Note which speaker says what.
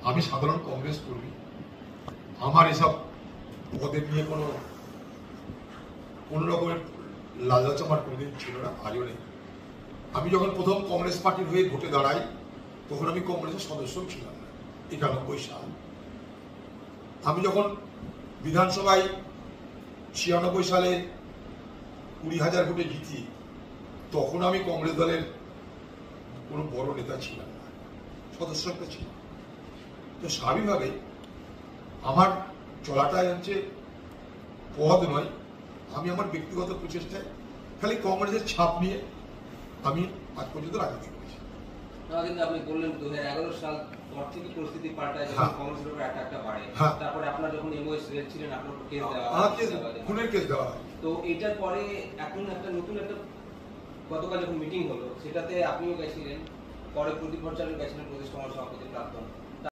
Speaker 1: আমি সাধারণ কংগ্রেস কর্মী, আমার এসব পদের নিয়ে কোনো রকমের লালচ আমার কোনোদিন ছিল না, আজও নেই। আমি যখন প্রথম কংগ্রেস পার্টির হয়ে ভোটে দাঁড়াই তখন আমি কংগ্রেসের সদস্য ছিলাম না, 91 সাল। আমি যখন বিধানসভায় 96 সালে 20,000 ভোটে জিতি, তখন আমি কংগ্রেস দলের কোনো বড় নেতা ছিলাম না, সদস্য একটা ছিলাম। তো স্বাভাবিকভাবে আমার চলাটাই হচ্ছে পদ নয়, আমি আমার ব্যক্তিগত প্রচেষ্টায় খালি কংগ্রেসের ছাপ নিয়ে আমি আজ পর্যন্ত রাজনীতি করেছি।
Speaker 2: কিন্তু আপনি বললেন 2011 সাল পর থেকে পরিস্থিতি পাল্টায়, কংগ্রেসের উপর একটা বাড়ে, তারপরে আপনার যখন এমওএস রেড ছিলেন আপনার উপর কেস দেওয়া হয়,
Speaker 1: খুনের কেস দেওয়া হয়।
Speaker 2: তো এটার পরে এখন একটা নতুন একটা গতকাল যখন মিটিং হলো সেটাতে আপনিও গেছিলেন, পরে প্রদীপ ভট্টাচার্য গেছিলেন, প্রদেশ কংগ্রেস সভাপতি প্রাক্তন।